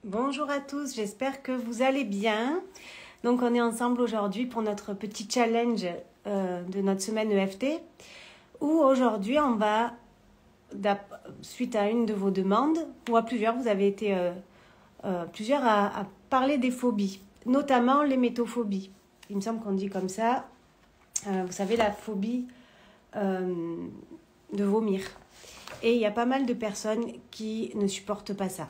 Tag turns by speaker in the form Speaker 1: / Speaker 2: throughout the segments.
Speaker 1: Bonjour à tous, j'espère que vous allez bien. Donc on est ensemble aujourd'hui pour notre petit challenge de notre semaine EFT où aujourd'hui on va, suite à une de vos demandes, ou à plusieurs, vous avez été plusieurs à parler des phobies, notamment les métophobies. Il me semble qu'on dit comme ça, vous savez la phobie de vomir. Et il y a pas mal de personnes qui ne supportent pas ça.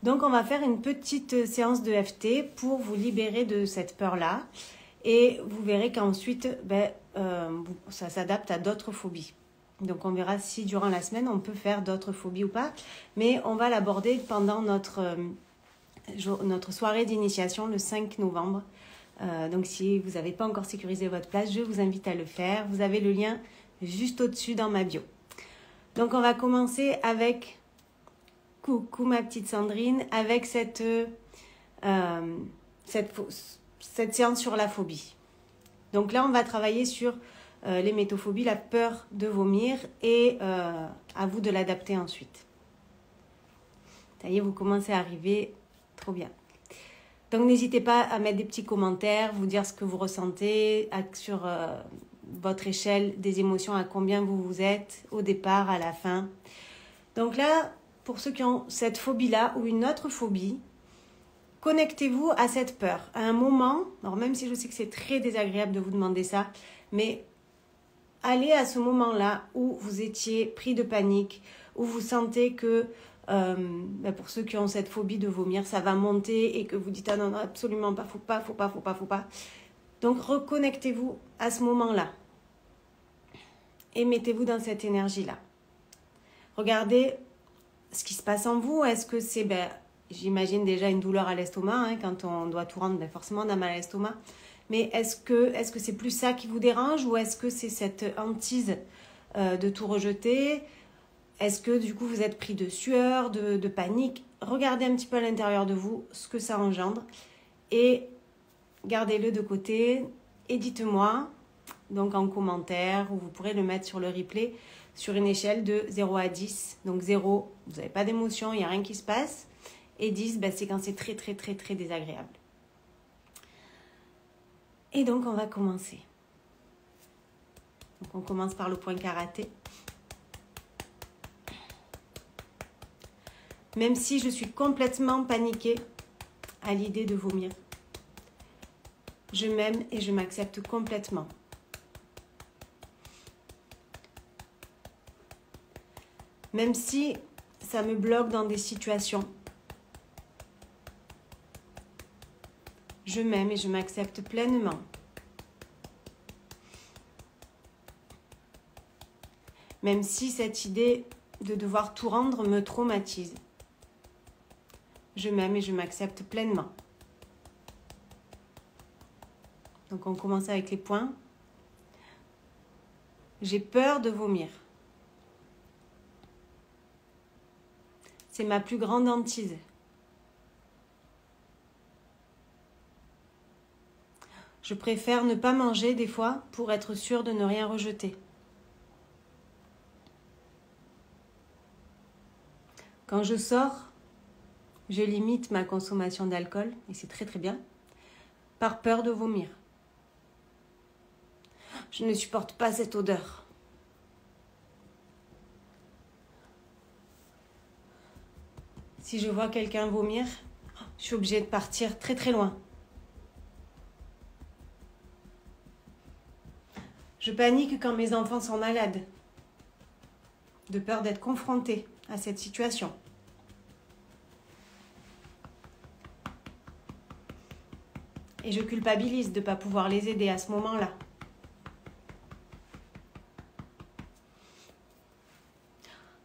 Speaker 1: Donc, on va faire une petite séance de FT pour vous libérer de cette peur-là. Et vous verrez qu'ensuite, ça s'adapte à d'autres phobies. Donc, on verra si durant la semaine, on peut faire d'autres phobies ou pas. Mais on va l'aborder pendant notre soirée d'initiation le 5 novembre. Donc, si vous n'avez pas encore sécurisé votre place, je vous invite à le faire. Vous avez le lien juste au-dessus dans ma bio. Donc, on va commencer avec... Coucou ma petite Sandrine, avec cette séance sur la phobie. Donc là, on va travailler sur les métophobies, la peur de vomir et à vous de l'adapter ensuite. Ça y est, vous commencez à arriver, trop bien. Donc n'hésitez pas à mettre des petits commentaires, vous dire ce que vous ressentez sur votre échelle des émotions, à combien vous êtes au départ, à la fin. Donc là, pour ceux qui ont cette phobie-là ou une autre phobie, connectez-vous à cette peur. À un moment, alors même si je sais que c'est très désagréable de vous demander ça, mais allez à ce moment-là où vous étiez pris de panique, où vous sentez que, pour ceux qui ont cette phobie de vomir, ça va monter et que vous dites « Ah non, non, absolument pas, faut pas ». Donc reconnectez-vous à ce moment-là et mettez-vous dans cette énergie-là. Regardez ce qui se passe en vous. Est-ce que c'est, j'imagine déjà une douleur à l'estomac, quand on doit tout rendre, forcément on a mal à l'estomac. Mais est-ce que c'est plus ça qui vous dérange ou est-ce que c'est cette hantise de tout rejeter? Est-ce que du coup vous êtes pris de sueur, de panique? Regardez un petit peu à l'intérieur de vous ce que ça engendre et gardez-le de côté et dites-moi, donc en commentaire, ou vous pourrez le mettre sur le replay, sur une échelle de 0 à 10. Donc 0, vous n'avez pas d'émotion, il n'y a rien qui se passe. Et 10, c'est quand c'est très, très, très, très désagréable. Et donc, on va commencer. Donc, on commence par le point karaté. Même si je suis complètement paniquée à l'idée de vomir, je m'aime et je m'accepte complètement. Même si ça me bloque dans des situations, je m'aime et je m'accepte pleinement. Même si cette idée de devoir tout rendre me traumatise, je m'aime et je m'accepte pleinement. Donc on commence avec les points. J'ai peur de vomir. C'est ma plus grande hantise. Je préfère ne pas manger des fois pour être sûre de ne rien rejeter. Quand je sors, je limite ma consommation d'alcool, et c'est très très bien, par peur de vomir. Je ne supporte pas cette odeur. Si je vois quelqu'un vomir, je suis obligée de partir très très loin. Je panique quand mes enfants sont malades, de peur d'être confrontée à cette situation. Et je culpabilise de ne pas pouvoir les aider à ce moment-là.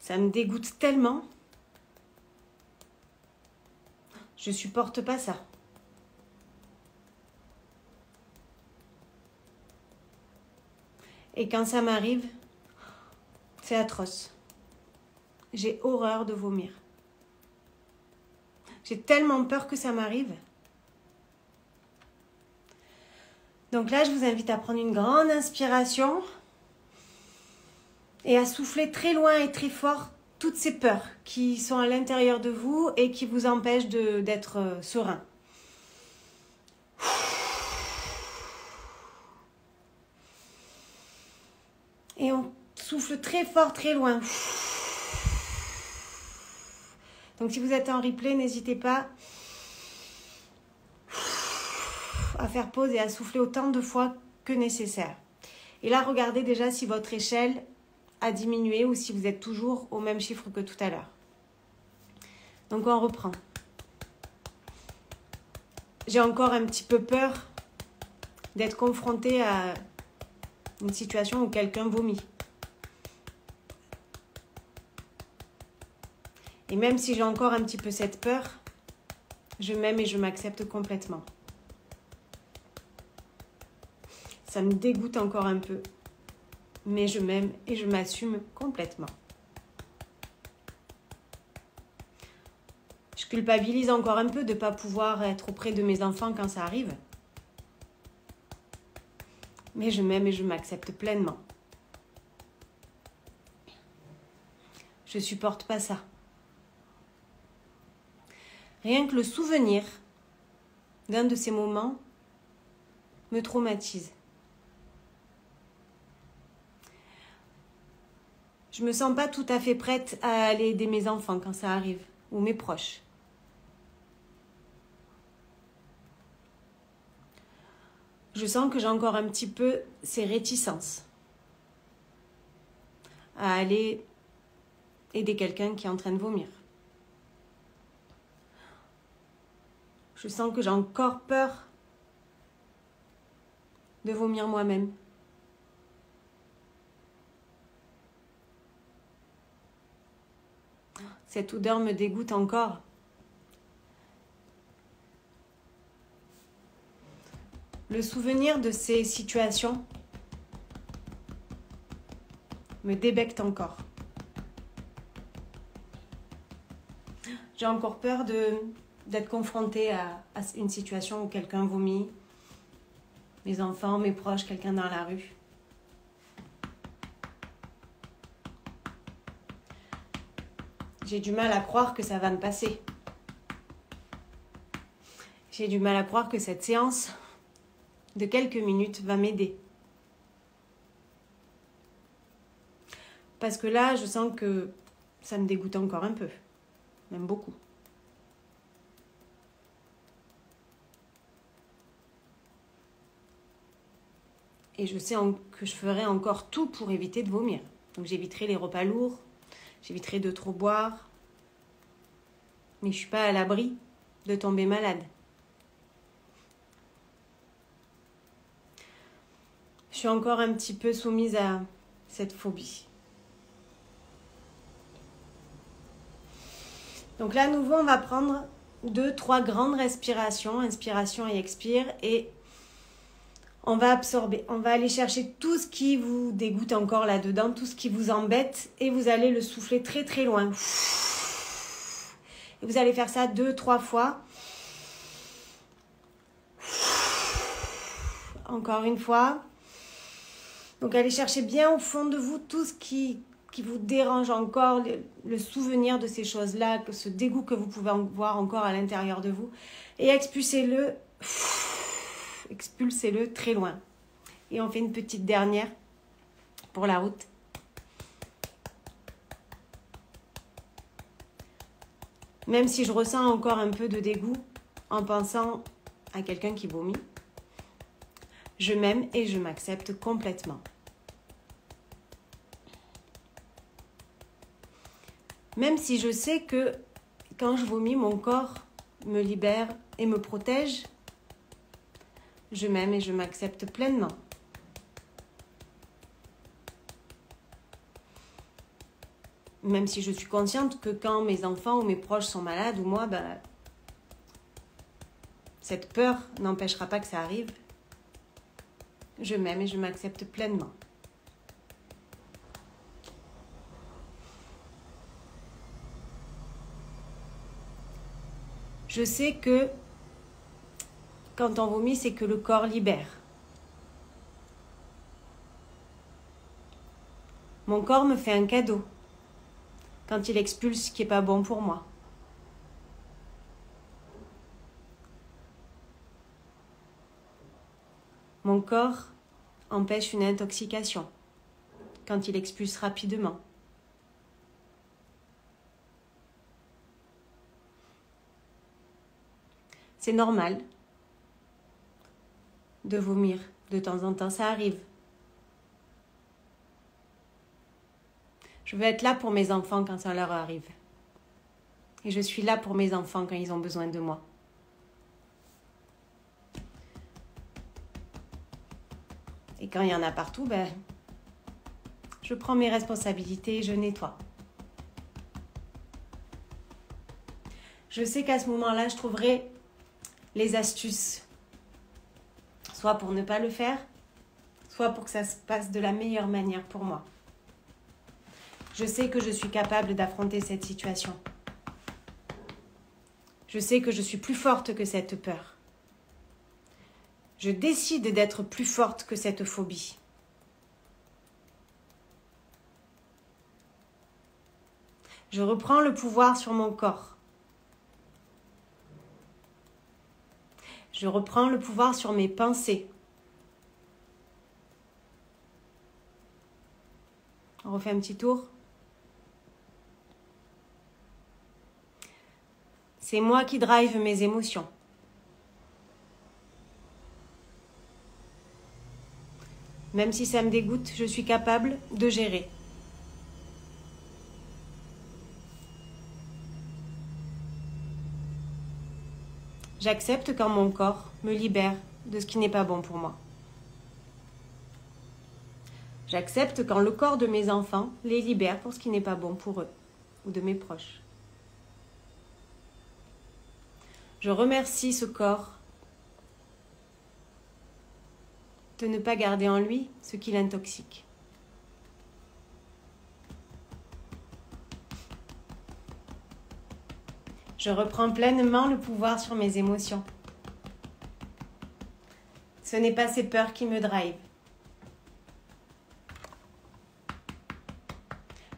Speaker 1: Ça me dégoûte tellement. Je ne supporte pas ça. Et quand ça m'arrive, c'est atroce. J'ai horreur de vomir. J'ai tellement peur que ça m'arrive. Donc là, je vous invite à prendre une grande inspiration et à souffler très loin et très fort toutes ces peurs qui sont à l'intérieur de vous et qui vous empêchent d'être serein. Et on souffle très fort, très loin. Donc si vous êtes en replay, n'hésitez pas à faire pause et à souffler autant de fois que nécessaire. Et là, regardez déjà si votre échelle a diminué ou si vous êtes toujours au même chiffre que tout à l'heure. Donc on reprend. J'ai encore un petit peu peur d'être confrontée à une situation où quelqu'un vomit. Et même si j'ai encore un petit peu cette peur, je m'aime et je m'accepte complètement. Ça me dégoûte encore un peu, mais je m'aime et je m'assume complètement. Je culpabilise encore un peu de ne pas pouvoir être auprès de mes enfants quand ça arrive. Mais je m'aime et je m'accepte pleinement. Je ne supporte pas ça. Rien que le souvenir d'un de ces moments me traumatise. Je me sens pas tout à fait prête à aller aider mes enfants quand ça arrive, ou mes proches. Je sens que j'ai encore un petit peu ces réticences à aller aider quelqu'un qui est en train de vomir. Je sens que j'ai encore peur de vomir moi-même. Cette odeur me dégoûte encore. Le souvenir de ces situations me débecte encore. J'ai encore peur d'être confrontée à une situation où quelqu'un vomit, mes enfants, mes proches, quelqu'un dans la rue. J'ai du mal à croire que ça va me passer. J'ai du mal à croire que cette séance de quelques minutes va m'aider. Parce que là, je sens que ça me dégoûte encore un peu, même beaucoup. Et je sais que je ferai encore tout pour éviter de vomir. Donc j'éviterai les repas lourds, j'éviterai de trop boire. Mais je ne suis pas à l'abri de tomber malade. Je suis encore un petit peu soumise à cette phobie. Donc là, à nouveau, on va prendre 2-3 grandes respirations, inspiration et expire, et on va absorber. On va aller chercher tout ce qui vous dégoûte encore là-dedans, tout ce qui vous embête, et vous allez le souffler très très loin. Et vous allez faire ça 2-3 fois. Encore une fois. Donc allez chercher bien au fond de vous tout ce qui vous dérange encore, le souvenir de ces choses-là, ce dégoût que vous pouvez voir encore à l'intérieur de vous. Et expulsez-le très loin. Et on fait une petite dernière pour la route. Même si je ressens encore un peu de dégoût en pensant à quelqu'un qui vomit, je m'aime et je m'accepte complètement. Même si je sais que quand je vomis, mon corps me libère et me protège, je m'aime et je m'accepte pleinement. Même si je suis consciente que quand mes enfants ou mes proches sont malades ou moi, cette peur n'empêchera pas que ça arrive. Je m'aime et je m'accepte pleinement. Je sais que quand on vomit, c'est que le corps libère. Mon corps me fait un cadeau. quand il expulse ce qui n'est pas bon pour moi. Mon corps empêche une intoxication quand il expulse rapidement. C'est normal de vomir de temps en temps, ça arrive. Je veux être là pour mes enfants quand ça leur arrive. Et je suis là pour mes enfants quand ils ont besoin de moi. Et quand il y en a partout, je prends mes responsabilités et je nettoie. Je sais qu'à ce moment-là, je trouverai les astuces. Soit pour ne pas le faire, soit pour que ça se passe de la meilleure manière pour moi. Je sais que je suis capable d'affronter cette situation. Je sais que je suis plus forte que cette peur. Je décide d'être plus forte que cette phobie. Je reprends le pouvoir sur mon corps. Je reprends le pouvoir sur mes pensées. On refait un petit tour. C'est moi qui drive mes émotions. Même si ça me dégoûte, je suis capable de gérer. J'accepte quand mon corps me libère de ce qui n'est pas bon pour moi. J'accepte quand le corps de mes enfants les libère pour ce qui n'est pas bon pour eux ou de mes proches. Je remercie ce corps de ne pas garder en lui ce qui l'intoxique. Je reprends pleinement le pouvoir sur mes émotions. Ce n'est pas ces peurs qui me drivent.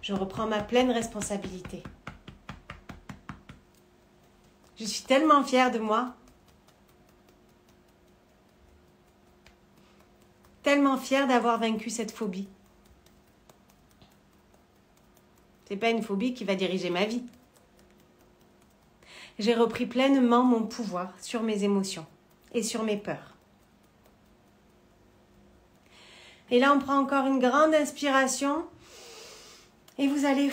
Speaker 1: Je reprends ma pleine responsabilité. Je suis tellement fière de moi. Tellement fière d'avoir vaincu cette phobie. C'est pas une phobie qui va diriger ma vie. J'ai repris pleinement mon pouvoir sur mes émotions et sur mes peurs. Et là, on prend encore une grande inspiration et vous allez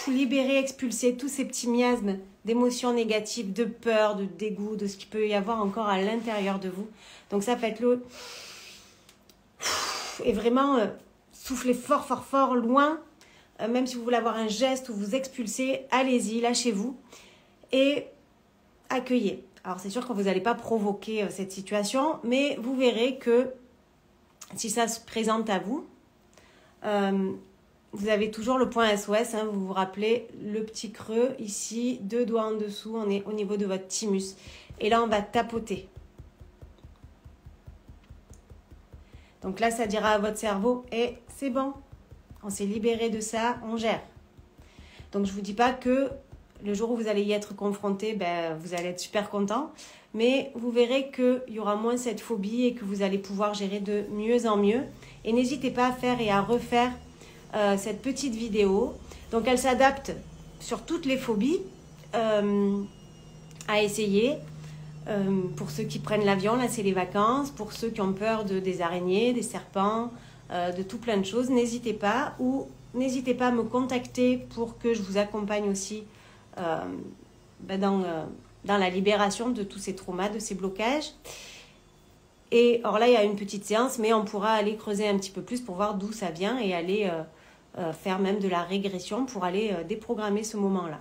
Speaker 1: libérer, expulser tous ces petits miasmes d'émotions négatives, de peur, de dégoût, de ce qu'il peut y avoir encore à l'intérieur de vous. Donc ça, faites-le. Et vraiment, soufflez fort, fort, fort, loin. Même si vous voulez avoir un geste où vous expulsez, allez-y, lâchez-vous. Et accueillez. Alors c'est sûr que vous n'allez pas provoquer cette situation, mais vous verrez que si ça se présente à vous, vous avez toujours le point SOS, hein, vous vous rappelez, le petit creux ici, 2 doigts en dessous, on est au niveau de votre thymus. Et là, on va tapoter. Donc là, ça dira à votre cerveau, et c'est bon, on s'est libéré de ça, on gère. Donc je ne vous dis pas que le jour où vous allez y être confronté, vous allez être super content. Mais vous verrez qu'il y aura moins cette phobie et que vous allez pouvoir gérer de mieux en mieux. Et n'hésitez pas à faire et à refaire cette petite vidéo. Donc elle s'adapte sur toutes les phobies à essayer. Pour ceux qui prennent l'avion, là c'est les vacances. Pour ceux qui ont peur des araignées, des serpents, de tout plein de choses, n'hésitez pas. Ou n'hésitez pas à me contacter pour que je vous accompagne aussi dans la libération de tous ces traumas, de ces blocages. Et alors là, il y a une petite séance, mais on pourra aller creuser un petit peu plus pour voir d'où ça vient et aller faire même de la régression pour aller déprogrammer ce moment-là.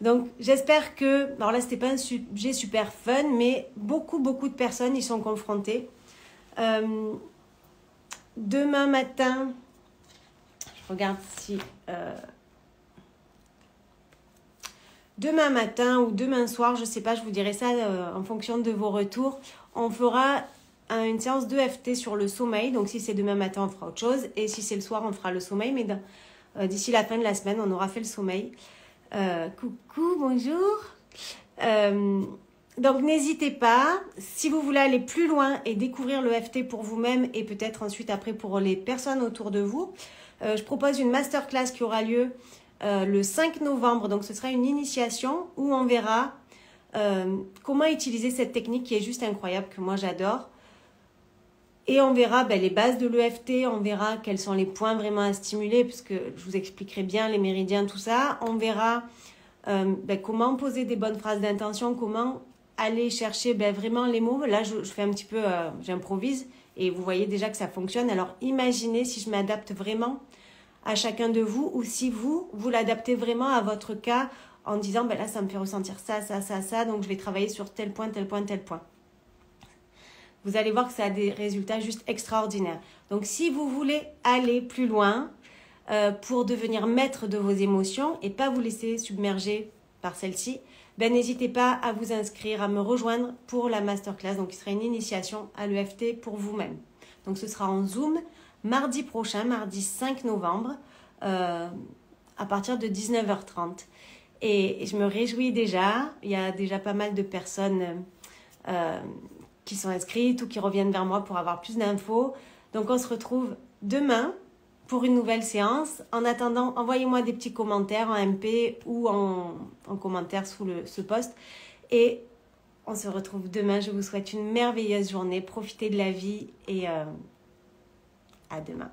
Speaker 1: Donc, j'espère que... Alors là, c'était pas un sujet super fun, mais beaucoup de personnes y sont confrontées. Demain matin, je regarde si... demain matin ou demain soir, je ne sais pas, je vous dirai ça en fonction de vos retours. On fera une séance d'EFT sur le sommeil. Donc si c'est demain matin, on fera autre chose. Et si c'est le soir, on fera le sommeil. Mais D'ici la fin de la semaine, on aura fait le sommeil. Coucou, bonjour. Donc n'hésitez pas, si vous voulez aller plus loin et découvrir l'EFT pour vous-même et peut-être ensuite après pour les personnes autour de vous, je propose une masterclass qui aura lieu le 5 novembre. Donc ce sera une initiation où on verra comment utiliser cette technique qui est juste incroyable, que moi j'adore. Et on verra les bases de l'EFT, on verra quels sont les points vraiment à stimuler, puisque je vous expliquerai bien les méridiens, tout ça. On verra comment poser des bonnes phrases d'intention, comment aller chercher vraiment les mots. Là, je fais un petit peu, j'improvise et vous voyez déjà que ça fonctionne. Alors, imaginez si je m'adapte vraiment à chacun de vous ou si vous l'adaptez vraiment à votre cas en disant, là, ça me fait ressentir ça, ça, ça, ça, donc je vais travailler sur tel point, tel point, tel point. Vous allez voir que ça a des résultats juste extraordinaires. Donc, si vous voulez aller plus loin pour devenir maître de vos émotions et pas vous laisser submerger par celle-ci, n'hésitez pas à vous inscrire, à me rejoindre pour la masterclass. Donc, il sera une initiation à l'EFT pour vous-même. Donc, ce sera en Zoom mardi prochain, mardi 5 novembre, à partir de 19h30. Et je me réjouis déjà. Il y a déjà pas mal de personnes qui sont inscrites ou qui reviennent vers moi pour avoir plus d'infos. Donc, on se retrouve demain pour une nouvelle séance. En attendant, envoyez-moi des petits commentaires en MP ou en commentaire sous ce post. Et on se retrouve demain. Je vous souhaite une merveilleuse journée. Profitez de la vie et à demain.